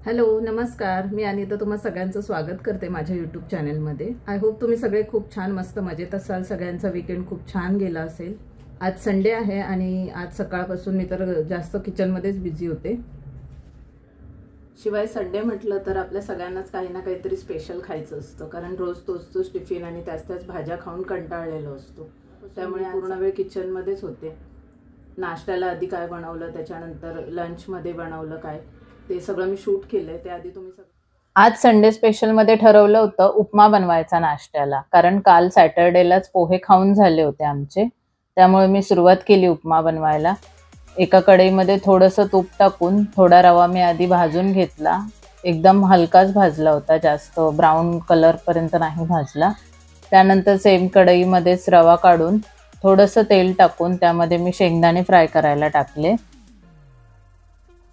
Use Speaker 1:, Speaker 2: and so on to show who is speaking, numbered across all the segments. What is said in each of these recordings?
Speaker 1: Hello नमस्कार, मी अनिता तुम्हा सगळ्यांचं स्वागत करते माझ्या यूट्यूब चॅनलमध्ये। आय होप तुम्ही सगळे खूप छान मस्त मजेत असाल। सगळ्यांचा वीकेंड खूप छान गेला असेल। आज संडे आहे आणि आज सकाळपासून मी तर जास्त किचनमध्येच बिझी होते। शिवाय संडे म्हटलं तर आपल्या सगळ्यांनाच काही ना काहीतरी स्पेशल खायचं असतं, कारण रोज तोच टिफिन आणि त्याच भाज्या खाऊन कंटाळलेलो असतो। त्यामुळे पूर्ण वेळ किचनमध्येच होते। नाश्त्याला आधी काय बनवलं, त्याच्यानंतर लंचमध्ये बनवलं काय, ते सगळं मी शूट केलंय। ते आधी तुम्ही आज संडे स्पेशल मध्ये ठरवलं होतं उपमा बनवायचा नाश्त्याला, कारण काल सॅटर्डेलाच पोहे खाऊन झाले होते आमचे। त्यामुळे मी सुरुवात केली उपमा बनवायला। एका कढईमध्ये थोडंसं तूप टाकून थोडा रवा मी आधी भाजून घेतला। एकदम हलकाच भाजला होता, जास्त ब्राऊन कलर पर्यंत नाही भाजला। त्यानंतर सेम कढईमध्येच रवा काढून थोडंसं तेल टाकून त्यामध्ये मी शेंगदाणे फ्राय करायला टाकले।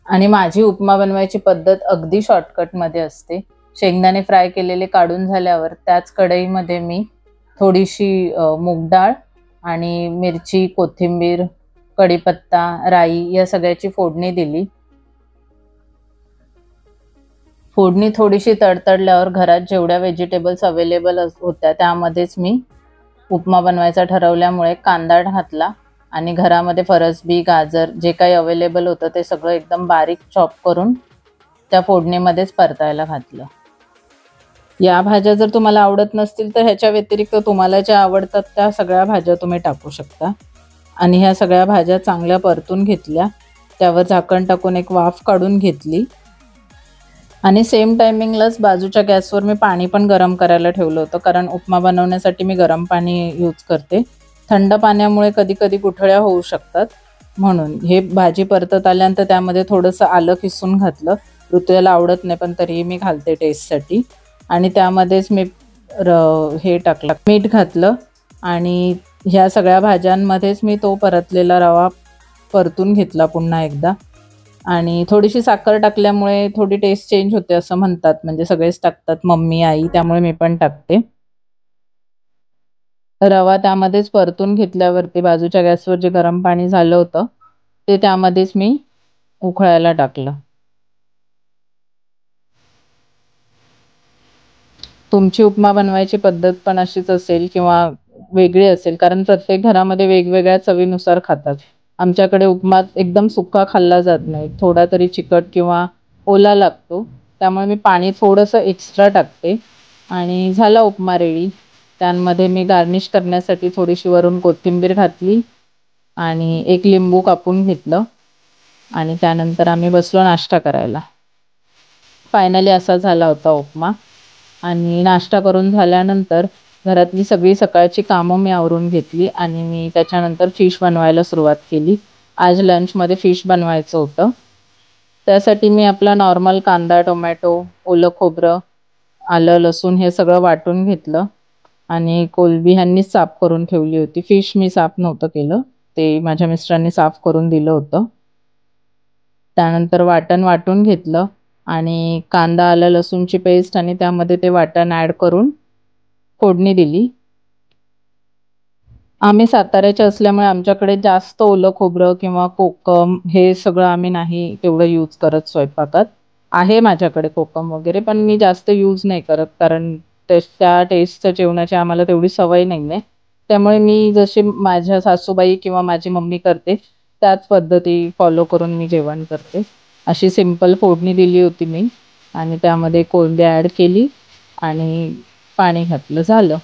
Speaker 1: आणि माझी उपमा बनवायची पद्धत अगदी शॉर्टकट मध्ये असते। शेंगदाणे फ्राय केलेले काढून झाल्यावर त्याच कढईमध्ये मी थोडीशी मूग डाळ आणि मिरची, कोथिंबीर, कढीपत्ता, राई या सगळ्याची फोडणी दिली। फोडणी थोडीशी तडतडल्यावर घरात जेवढ्या व्हेजिटेबल्स अवेलेबल होत्या त्यामध्येच मी उपमा बनवायचा ठरवल्यामुळे कांदा घातला आणि घरामध्ये फरसबी, गाजर जे काही अवेलेबल होतं ते सगळं एकदम बारीक चॉप करून त्या फोडणीमध्येच परतायला घातलं। या भाज्या जर तुम्हाला आवडत नसतील तर ह्याच्या व्यतिरिक्त तुम्हाला ज्या आवडतात त्या सगळ्या भाज्या तुम्ही टाकू शकता। आणि ह्या सगळ्या भाज्या चांगल्या परतून घेतल्या। त्यावर झाकण टाकून एक वाफ काढून घेतली आणि सेम टायमिंगलाच बाजूच्या गॅसवर मी पाणी पण गरम करायला ठेवलं होतं, कारण उपमा बनवण्यासाठी मी गरम पाणी यूज करते। थंड पाण्यामुळे कधी कधी गुठळ्या होऊ शकतात, म्हणून हे भाजी परतत आल्यानंतर त्यामध्ये थोडंसं आलं किसून घातलं। ऋतूला आवडत नाही पण तरीही मी घालते टेस्टसाठी। आणि त्यामध्येच मी हे टाकलं, मीठ घातलं आणि ह्या सगळ्या भाज्यांमध्येच मी तो परतलेला रवा परतून घेतला पुन्हा एकदा। आणि थोडीशी साखर टाकल्यामुळे थोडी टेस्ट चेंज होते असं म्हणतात, म्हणजे सगळेच टाकतात, मम्मी, आई, त्यामुळे मी पण टाकते। रवा त्यामध्येच परतून घेतल्यावरती बाजूच्या गॅसवर जे गरम पाणी झालं होतं ते त्यामध्येच मी उकळायला टाकलं। तुमची उपमा बनवायची पद्धत पण अशीच असेल किंवा वेगळी असेल, कारण प्रत्येक घरामध्ये वेगवेगळ्या चवीनुसार खातात। आमच्याकडे उपमा एकदम सुका खाल्ला जात नाही, थोडा तरी चिकट किंवा ओला लागतो, त्यामुळे मी पाणी थोडंसं एक्स्ट्रा टाकते। आणि झाला उपमा रेडी। त्यामध्ये मी गार्निश करण्यासाठी थोडीशी वरून कोथिंबीर घातली आणि एक लिंबू कापून घेतलं आणि त्यानंतर आम्ही बसलो नाश्ता करायला। फायनली असा झाला होता उपमा। आणि नाश्ता करून झाल्यानंतर घरातली सगळी सकाळची कामं मी आवरून घेतली आणि मी त्याच्यानंतर फिश बनवायला सुरुवात केली। आज लंचमध्ये फिश बनवायचं होतं, त्यासाठी मी आपला नॉर्मल कांदा, टोमॅटो, ओलं खोबरं, आलं, लसूण हे सगळं वाटून घेतलं आणि कोलंबी ह्यांनी साफ करून ठेवली होती। फिश मी साफ नव्हतं केलं, ते माझ्या मिस्टरांनी साफ करून दिलं होतं। त्यानंतर वाटण वाटून घेतलं आणि कांदा, आलं, लसूणची पेस्ट आणि त्यामध्ये ते वाटण ॲड करून फोडणी दिली। आम्ही साताऱ्याचे असल्यामुळे आमच्याकडे जास्त ओलं खोबरं किंवा कोकम हे सगळं आम्ही नाही तेवढं यूज करत स्वयंपाकात। आहे माझ्याकडे कोकम वगैरे, पण मी जास्त यूज नाही करत, कारण त्या टेस्टच्या जेवणाची आम्हाला तेवढी सवय नाही आहे। त्यामुळे मी जशी माझ्या सासूबाई किंवा माझी मम्मी करते त्याच पद्धती फॉलो करून मी जेवण करते। अशी सिंपल फोडणी दिली होती मी आणि त्यामध्ये कोलंबी ॲड केली आणि पाणी घातलं, झालं।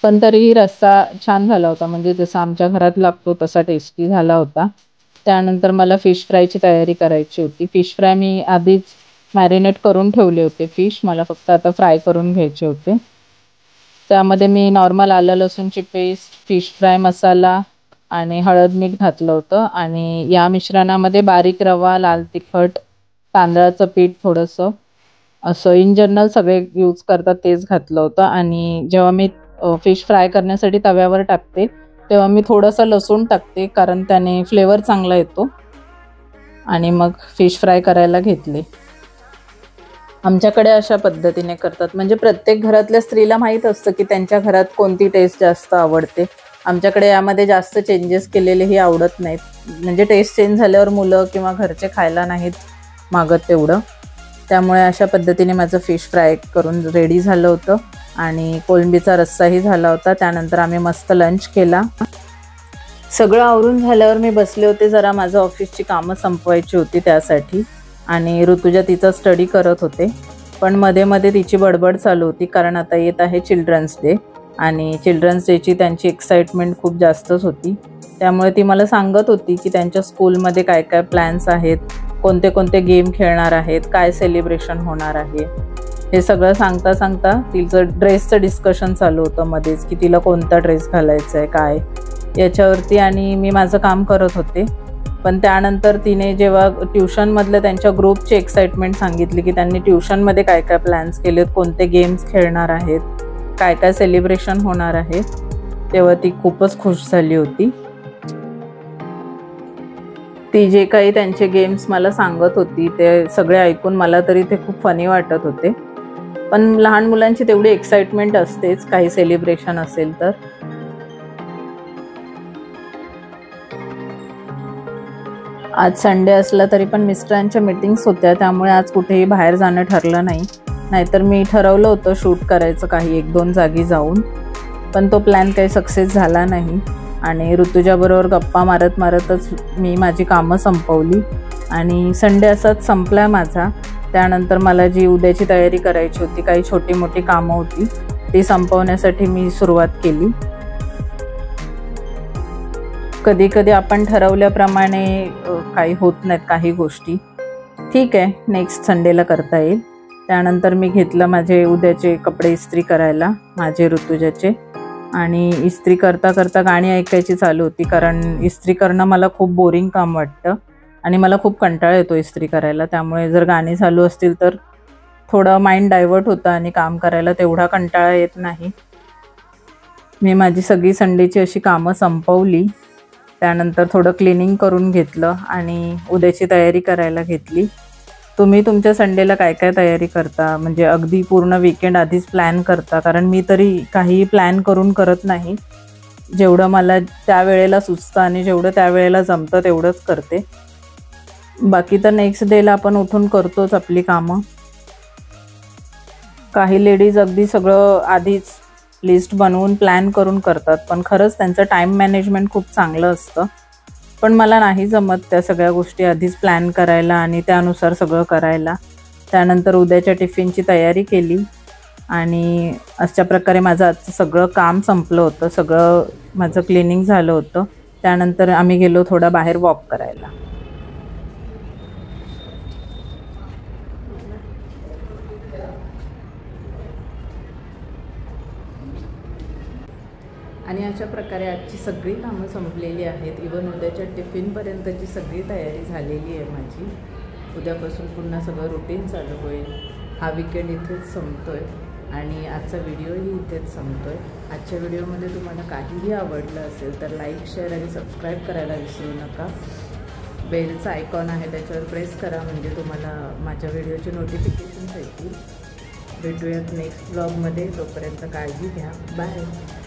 Speaker 1: पण तरीही रस्सा छान झाला होता, म्हणजे जसा आमच्या घरात लागतो तसा टेस्टी झाला होता। त्यानंतर मला फिश फ्रायची तयारी करायची होती। फिश फ्राय मी आधीच मॅरिनेट करून ठेवले होते फिश, मला फक्त आता फ्राय करून घ्यायचे होते। त्यामध्ये मी नॉर्मल आलं लसूणची पेस्ट, फिश फ्राय मसाला आणि हळद मीठ घातलं होतं आणि या मिश्रणामध्ये बारीक रवा, लाल तिखट, तांदळाचं पीठ थोडंसं, असं इन जनरल सगळे यूज करतात तेच घातलं होतं। आणि जेव्हा मी फिश फ्राय करण्यासाठी तव्यावर टाकते तेव्हा मी थोडंसं लसूण टाकते, कारण त्याने फ्लेवर चांगला येतो। आणि मग फिश फ्राय करायला घेतले। आमच्याकडे अशा पद्धतीने करतात, म्हणजे प्रत्येक घरातल्या स्त्रीला माहीत असतं की त्यांच्या घरात कोणती टेस्ट जास्त आवडते। आमच्याकडे यामध्ये जास्त चेंजेस केलेलेही आवडत नाहीत, म्हणजे टेस्ट चेंज झाल्यावर मुलं किंवा घरचे खायला नाहीत मागत तेवढं. त्यामुळे अशा पद्धतीने माझं फिश फ्राय करून रेडी झालं होतं आणि कोळंबीचा रस्साही झाला होता. त्यानंतर आम्ही मस्त लंच केला. सगळं आवरून झाल्यावर मी बसले होते, जरा माझं ऑफिसची कामं संपवायची होती त्यासाठी. आणि ऋतुजा तिचा स्टडी करत होते, पण मध्ये मध्ये तिची बडबड चालू होती, कारण आता येत आहे चिल्ड्रन्स डे आणि चिल्ड्रन्स डेची त्यांची एक्साइटमेंट खूप जास्तच होती. त्यामुळे ती मला सांगत होती की त्यांच्या स्कूलमध्ये काय काय प्लॅन्स आहेत, कोणते कोणते गेम खेळणार आहेत, काय सेलिब्रेशन होणार आहे, हे सगळं सांगता सांगता तिचं ड्रेसचं डिस्कशन चालू होतं मध्येच, की तिला कोणता ड्रेस घालायचा आहे काय याच्यावरती. आणि मी माझं काम करत होते. पण त्यानंतर तिने जेव्हा ट्युशनमधलं त्यांच्या ग्रुपची एक्साइटमेंट सांगितली, की त्यांनी ट्युशनमध्ये काय काय प्लॅन्स केलेत, कोणते गेम्स खेळणार आहेत, काय काय सेलिब्रेशन होणार आहे, तेव्हा ती खूपच खुश झाली होती. ती जे काही त्यांचे गेम्स मला सांगत होती ते सगळे ऐकून मला तरी ते खूप फनी वाटत होते. पण लहान मुलांची तेवढी एक्साइटमेंट असतेच काही सेलिब्रेशन असेल तर. आज संडे असला तरी पण मिस्टरांच्या मीटिंग्स होत्या, त्यामुळे आज कुठेही बाहेर जाणं ठरलं नाही. नाहीतर मी ठरवलं होतं शूट करायचं काही 1-2 जागी जाऊन, पण तो प्लॅन काही सक्सेस झाला नाही. आणि ऋतुजाबरोबर गप्पा मारत मारतच मी माझी कामं संपवली आणि संडे असाच संपला माझा. त्यानंतर मला जी उद्याची तयारी करायची होती, काही छोटी मोठी कामं होती, ती संपवण्यासाठी मी सुरुवात केली. कधी कधी आपण ठरवल्याप्रमाणे काही होत नाहीत काही गोष्टी. ठीक आहे, नेक्स्ट संडेला करता येईल. त्यानंतर मी घेतलं माझे उद्याचे कपडे इस्त्री करायला, माझे ऋतुजाचे. आणि इस्त्री करता करता गाणी ऐकायची चालू होती, कारण इस्त्री करणं मला खूप बोरिंग काम वाटतं आणि मला खूप कंटाळा येतो इस्त्री करायला. त्यामुळे जर गाणी चालू असतील तर थोडं माइंड डायव्हर्ट होतं आणि काम करायला तेवढा कंटाळा येत नाही. मी माझी सगळी संडेची अशी कामं संपवली. त्यानंतर थोडं क्लिनिंग करून घेतलं आणि उद्याची तयारी करायला घेतली. तुम्ही तुमच्या संडेला काय काय तयारी करता, म्हणजे अगदी पूर्ण वीकेंड आधीच प्लॅन करता? कारण मी तरी काही प्लॅन करून करत नाही. जेवढं मला त्यावेळेला सुचतं आणि जेवढं त्यावेळेला जमतं तेवढंच करते. बाकी तर नेक्स्ट डेला आपण उठून करतोच आपली कामं. काही लेडीज अगदी सगळं आधीच लिस्ट बनवून प्लॅन करून करतात, पण खरंच त्यांचं टाईम मॅनेजमेंट खूप चांगलं असतं. पण मला नाही जमत त्या सगळ्या गोष्टी आधीच प्लॅन करायला आणि त्यानुसार सगळं करायला. त्यानंतर उद्याच्या टिफिनची तयारी केली आणि अशा प्रकारे माझं आजचं सगळं काम संपलं होतं. सगळं माझं क्लिनिंग झालं होतं. त्यानंतर आम्ही गेलो थोडा बाहेर वॉक करायला. आणि अशा प्रकारे आजची सगळी कामं संपलेली आहेत. इवन उद्याच्या टिफिनपर्यंतची सगळी तयारी झालेली आहे माझी. उद्यापासून पुन्हा सगळं रुटीन चालू होईल. हा वीकेंड इथेच संपतो आहे आणि आजचा व्हिडिओही इथेच संपतो आहे. आजच्या व्हिडिओमध्ये तुम्हाला काहीही आवडलं असेल तर लाईक, शेअर आणि सबस्क्राईब करायला विसरू नका. बेलचा आयकॉन आहे त्याच्यावर प्रेस करा, म्हणजे तुम्हाला माझ्या व्हिडिओचे नोटिफिकेशन्स येतील. भेटूयात नेक्स्ट ब्लॉगमध्ये. तोपर्यंत काळजी घ्या. बाय.